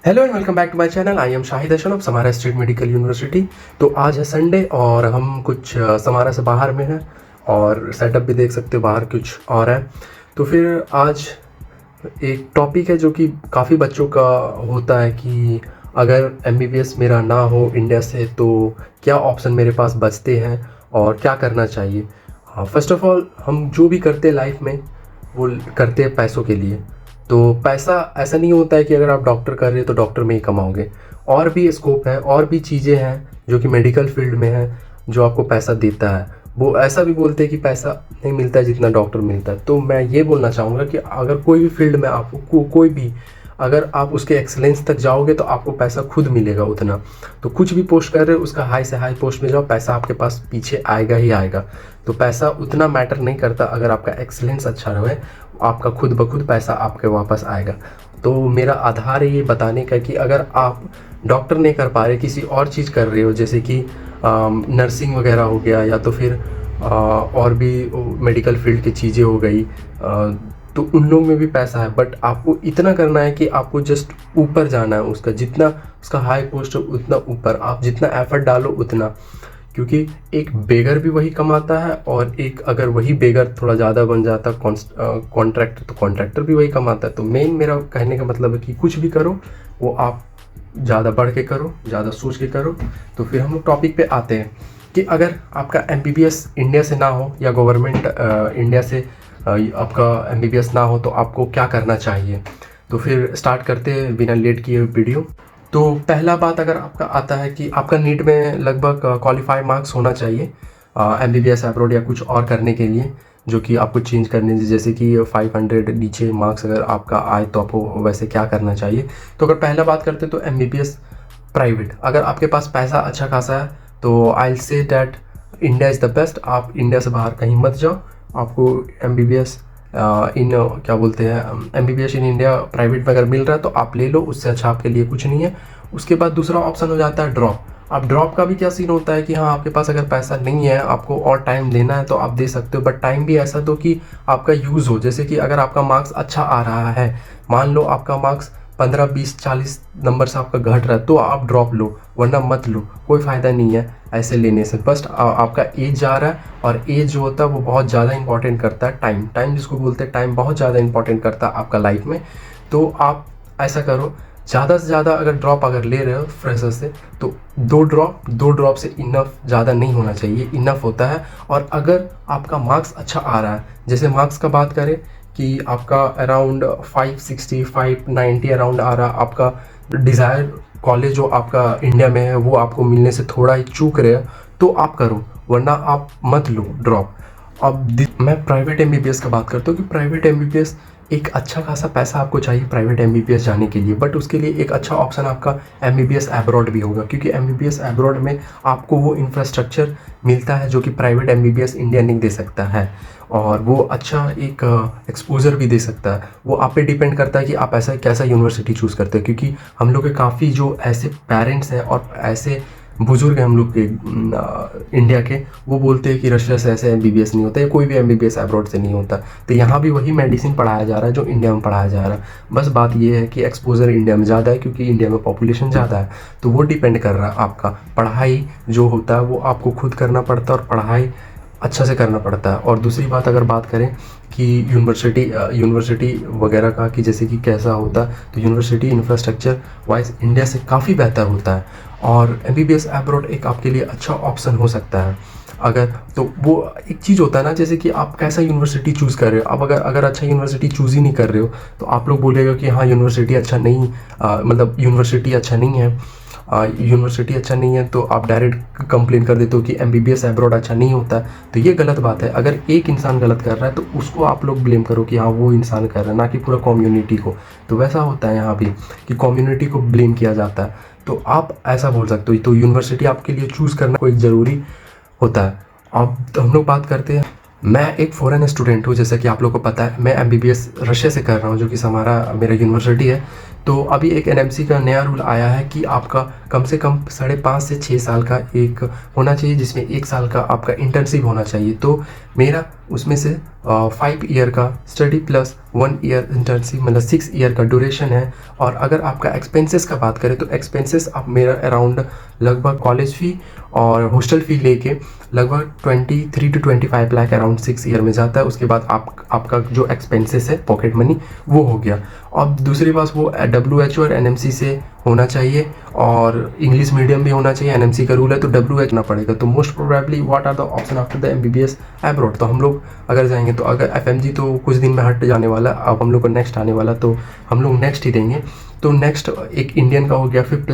Hello and welcome back to my channel. I am Shahid Ashraf of Samara State Medical University. तो आज है Sunday और हम कुछ समारा से बाहर में हैं और सेटअप भी देख सकते हो बाहर कुछ और है। तो फिर आज एक टॉपिक है जो कि काफ़ी बच्चों का होता है कि अगर एमबीबीएस मेरा ना हो इंडिया से तो क्या ऑप्शन मेरे पास बचते हैं और क्या करना चाहिए। फर्स्ट ऑफ ऑल हम जो भी करते हैं लाइफ में वो करते हैं पैसों के लिए। तो पैसा ऐसा नहीं होता है कि अगर आप डॉक्टर कर रहे हो तो डॉक्टर में ही कमाओगे। और भी स्कोप है और भी चीज़ें हैं जो कि मेडिकल फील्ड में है जो आपको पैसा देता है। वो ऐसा भी बोलते हैं कि पैसा नहीं मिलता है जितना डॉक्टर मिलता है। तो मैं ये बोलना चाहूँगा कि अगर कोई भी फील्ड में आपको कोई भी अगर आप उसके एक्सेलेंस तक जाओगे तो आपको पैसा खुद मिलेगा उतना। तो कुछ भी पोस्ट कर रहे हो उसका हाई से हाई पोस्ट में जाओ, पैसा आपके पास पीछे आएगा ही आएगा। तो पैसा उतना मैटर नहीं करता, अगर आपका एक्सेलेंस अच्छा रहे आपका खुद ब खुद पैसा आपके वापस आएगा। तो मेरा आधार है ये बताने का कि अगर आप डॉक्टर नहीं कर पा रहे, किसी और चीज़ कर रहे हो जैसे कि नर्सिंग वगैरह हो गया या तो फिर और भी मेडिकल फील्ड की चीज़ें हो गई, तो उन लोग में भी पैसा है। बट आपको इतना करना है कि आपको जस्ट ऊपर जाना है, उसका जितना उसका हाई पोस्ट हो उतना ऊपर आप जितना एफर्ट डालो उतना। क्योंकि एक बेगर भी वही कमाता है और एक अगर वही बेगर थोड़ा ज़्यादा बन जाता कॉन्ट्रैक्टर तो कॉन्ट्रैक्टर भी वही कमाता है। तो मेन मेरा कहने का मतलब है कि कुछ भी करो वो आप ज़्यादा बढ़ के करो, ज़्यादा सोच के करो। तो फिर हम लोग टॉपिक पे आते हैं कि अगर आपका एमबीबीएस इंडिया से ना हो या गवर्नमेंट इंडिया से आपका एमबीबीएस ना हो तो आपको क्या करना चाहिए। तो फिर स्टार्ट करते हैं बिना लेट किए वीडियो। तो पहला बात अगर आपका आता है कि आपका नीट में लगभग क्वालिफाई मार्क्स होना चाहिए एमबीबीएस अब्रॉड या कुछ और करने के लिए जो कि आपको चेंज करने जैसे कि 500 नीचे मार्क्स अगर आपका आए तो आपको वैसे क्या करना चाहिए। तो अगर पहला बात करते तो एमबीबीएस प्राइवेट, अगर आपके पास पैसा अच्छा खासा है तो I will say that India is the best. आप इंडिया से बाहर कहीं मत जाओ, आपको एमबीबीएस इन क्या बोलते हैं एमबीबीएस इन इंडिया प्राइवेट में अगर मिल रहा है तो आप ले लो, उससे अच्छा आपके लिए कुछ नहीं है। उसके बाद दूसरा ऑप्शन हो जाता है ड्रॉप। अब ड्रॉप का भी क्या सीन होता है कि हाँ आपके पास अगर पैसा नहीं है, आपको और टाइम देना है तो आप दे सकते हो, बट टाइम भी ऐसा दो कि आपका यूज़ हो। जैसे कि अगर आपका मार्क्स अच्छा आ रहा है, मान लो आपका मार्क्स 15, 20, 40 नंबर से आपका घट रहा है तो आप ड्रॉप लो, वरना मत लो, कोई फ़ायदा नहीं है ऐसे लेने से। बस आपका एज जा रहा है और एज जो होता है वो बहुत ज़्यादा इंपॉर्टेंट करता है। टाइम जिसको बोलते हैं टाइम बहुत ज़्यादा इंपॉर्टेंट करता है आपका लाइफ में। तो आप ऐसा करो, ज़्यादा से ज़्यादा अगर ड्रॉप अगर ले रहे हो फ्रेशर से तो दो ड्रॉप से इनफ, ज़्यादा नहीं होना चाहिए, इनफ होता है। और अगर आपका मार्क्स अच्छा आ रहा है, जैसे मार्क्स का बात करें कि आपका अराउंड 560 590 अराउंड आ रहा, आपका डिज़ायर कॉलेज जो आपका इंडिया में है वो आपको मिलने से थोड़ा ही चूक रहे हैं तो आप करो, वरना आप मत लो ड्रॉप। अब मैं प्राइवेट एमबीबीएस का बात करता हूँ कि प्राइवेट एमबीबीएस एक अच्छा खासा पैसा आपको चाहिए प्राइवेट एमबीबीएस जाने के लिए, बट उसके लिए एक अच्छा ऑप्शन आपका एमबीबीएस अब्रॉड भी होगा। क्योंकि एमबीबीएस अब्रॉड में आपको वो इंफ्रास्ट्रक्चर मिलता है जो कि प्राइवेट एमबीबीएस इंडिया नहीं दे सकता है, और वो अच्छा एक एक्सपोजर भी दे सकता है। वो आप पे डिपेंड करता है कि आप ऐसा कैसा यूनिवर्सिटी चूज़ करते हैं। क्योंकि हम लोग के काफ़ी जो ऐसे पेरेंट्स हैं और ऐसे बुजुर्ग हैं हम लोग के इंडिया के, वो बोलते हैं कि रशिया से ऐसे एमबीबीएस नहीं होता है, कोई भी एमबीबीएस अब्रॉड से नहीं होता। तो यहाँ भी वही मेडिसिन पढ़ाया जा रहा है जो इंडिया में पढ़ाया जा रहा है। बस बात ये है कि एक्सपोजर इंडिया में ज़्यादा है क्योंकि इंडिया में पॉपुलेशन ज़्यादा है। तो वो डिपेंड कर रहा है आपका पढ़ाई जो होता है वो आपको खुद करना पड़ता है और पढ़ाई अच्छा से करना पड़ता है। और दूसरी बात अगर बात करें कि यूनिवर्सिटी वगैरह का कि जैसे कि कैसा होता है, तो यूनिवर्सिटी इंफ्रास्ट्रक्चर वाइज इंडिया से काफ़ी बेहतर होता है और एमबीबीएस अब्रॉड एक आपके लिए अच्छा ऑप्शन हो सकता है। अगर तो वो एक चीज़ होता है ना, जैसे कि आप कैसा यूनिवर्सिटी चूज़ कर रहे हो। अब अगर अच्छा यूनिवर्सिटी चूज़ ही नहीं कर रहे हो तो आप लोग बोलेगा कि हाँ यूनिवर्सिटी अच्छा नहीं, मतलब यूनिवर्सिटी अच्छा नहीं है, यूनिवर्सिटी अच्छा नहीं है, तो आप डायरेक्ट कंप्लेन कर देते हो कि एमबीबीएस अब्रॉड अच्छा नहीं होता। तो ये गलत बात है। अगर एक इंसान गलत कर रहा है तो उसको आप लोग ब्लेम करो कि हाँ वो इंसान कर रहा है, ना कि पूरा कम्युनिटी को। तो वैसा होता है यहाँ भी कि कम्युनिटी को ब्लेम किया जाता है, तो आप ऐसा बोल सकते हो। तो यूनिवर्सिटी आपके लिए चूज़ करना कोई ज़रूरी होता है। अब तो हम लोग बात करते हैं, मैं एक फ़ॉरेन स्टूडेंट हूँ, जैसा कि आप लोगों को पता है। मैं एमबीबीएस रशिया से कर रहा हूँ जो कि हमारा मेरा यूनिवर्सिटी है। तो अभी एक एनएमसी का नया रूल आया है कि आपका कम से कम 5.5 से 6 साल का एक होना चाहिए, जिसमें 1 साल का आपका इंटर्नशिप होना चाहिए। तो मेरा उसमें से 5 ईयर का स्टडी प्लस 1 ईयर इंटर्नशिप, मतलब 6 ईयर का ड्यूरेशन है। और अगर आपका एक्सपेंसेस का बात करें तो एक्सपेंसेस आप मेरा अराउंड लगभग कॉलेज फ़ी और हॉस्टल फ़ी लेके लगभग 23 to 25 लाख अराउंड 6 ईयर में जाता है। उसके बाद आपका जो एक्सपेंसेस है पॉकेट मनी वो हो गया। अब दूसरी बात, वो WHO और NMC से होना चाहिए और इंग्लिश मीडियम भी होना चाहिए। NMC का रूल है तो WHO ना पड़ेगा। तो most probably what are the option after the MBBS abroad. तो हम लोग अगर जाएंगे तो अगर FMG तो कुछ दिन में हट जाने वाला, अब हम लोग को नेक्स्ट आने वाला, तो हम लोग नेक्स्ट ही देंगे। तो नेक्स्ट एक इंडियन का हो गया, फिर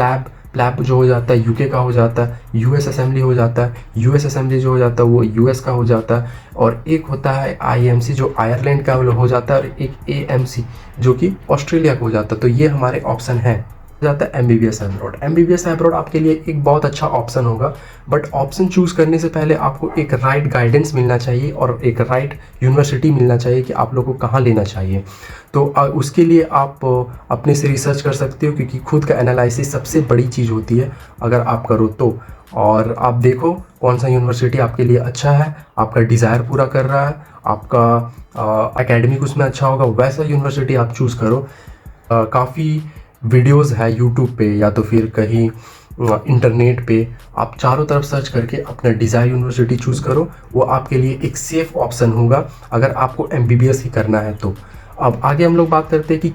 प्लैब जो हो जाता है UK का हो जाता है, US असेंबली हो जाता है, US असेंबली जो हो जाता है वो US का हो जाता है, और एक होता है IMC जो आयरलैंड का हो जाता है, और एक AMC जो कि ऑस्ट्रेलिया का हो जाता है। तो ये हमारे ऑप्शन है। जाता है MBBS एब्रॉड। MBBS एब्रॉड आपके लिए एक बहुत अच्छा ऑप्शन होगा, बट ऑप्शन चूज़ करने से पहले आपको एक राइट गाइडेंस मिलना चाहिए और एक राइट यूनिवर्सिटी मिलना चाहिए कि आप लोग को कहाँ लेना चाहिए। तो उसके लिए आप अपने से रिसर्च कर सकते हो, क्योंकि खुद का एनालिसिस सबसे बड़ी चीज़ होती है अगर आप करो तो। और आप देखो कौन सा यूनिवर्सिटी आपके लिए अच्छा है, आपका डिज़ायर पूरा कर रहा है, आपका एकेडमिक उसमें अच्छा होगा, वैसा यूनिवर्सिटी आप चूज़ करो। काफ़ी वीडियोस है यूट्यूब पे या तो फिर कहीं इंटरनेट पे, आप चारों तरफ सर्च करके अपना डिज़ायर यूनिवर्सिटी चूज़ करो। वो आपके लिए एक सेफ़ ऑप्शन होगा अगर आपको MBBS ही करना है तो। अब आगे हम लोग बात करते हैं कि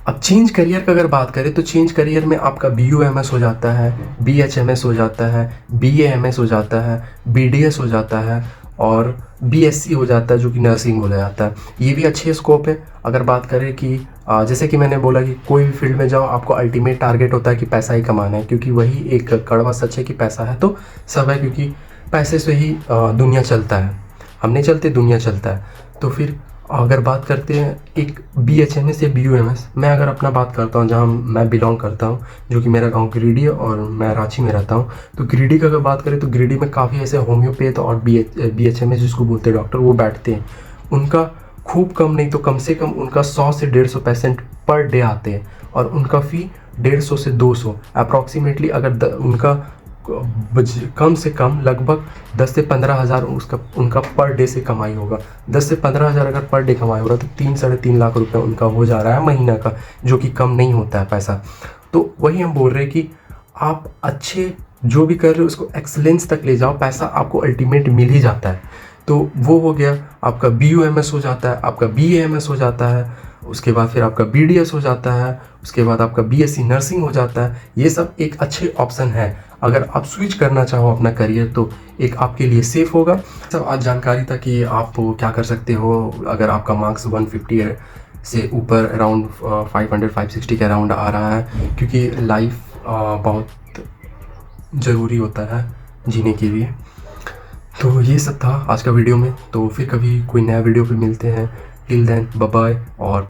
अब चेंज करियर का अगर बात करें तो चेंज करियर में आपका BUMS हो जाता है, BHMS हो जाता है, BAMS हो जाता है, BDS हो जाता है और BSc हो जाता है जो कि नर्सिंग बोला जाता है। ये भी अच्छे स्कोप है। अगर बात करें कि जैसे कि मैंने बोला कि कोई भी फील्ड में जाओ आपको अल्टीमेट टारगेट होता है कि पैसा ही कमाना है, क्योंकि वही एक कड़वा सच है कि पैसा है तो सब है, क्योंकि पैसे से ही दुनिया चलता है, हम नहीं चलते, दुनिया चलता है। तो फिर अगर बात करते हैं एक BHMS या BUMS, मैं अगर अपना बात करता हूँ जहाँ मैं बिलोंग करता हूँ, जो कि मेरा गांव गिरिडीह है और मैं रांची में रहता हूँ। तो गिरिडीह का अगर बात करें तो गिरिडीह में काफ़ी ऐसे होम्योपैथ और BHMS जिसको बोलते हैं डॉक्टर, वो बैठते हैं। उनका खूब कम नहीं तो कम से कम उनका 100 से 150 पेशेंट पर डे आते हैं, और उनका फ़ी 150 से 200 अप्रॉक्सीमेटली। अगर उनका कम से कम लगभग 10 से 15 हज़ार उनका पर डे से कमाई होगा। 10 से 15 हज़ार अगर पर डे कमाई होगा तो 3-3.5 लाख रुपए उनका हो जा रहा है महीना का, जो कि कम नहीं होता है पैसा। तो वही हम बोल रहे हैं कि आप अच्छे जो भी कर रहे हो उसको एक्सलेंस तक ले जाओ, पैसा आपको अल्टीमेट मिल ही जाता है। तो वो हो गया आपका BUMS हो जाता है, आपका BAMS हो जाता है, उसके बाद फिर आपका BDS हो जाता है, उसके बाद आपका BSc नर्सिंग हो जाता है। ये सब एक अच्छे ऑप्शन है। अगर आप स्विच करना चाहो अपना करियर तो एक आपके लिए सेफ़ होगा। सब आज जानकारी था कि आप क्या कर सकते हो अगर आपका मार्क्स 150 से ऊपर अराउंड 500-560 के अराउंड आ रहा है, क्योंकि लाइफ बहुत ज़रूरी होता है जीने के लिए। तो ये सब था आज का वीडियो में। तो फिर कभी कोई नया वीडियो पे मिलते हैं। Till then bye bye. और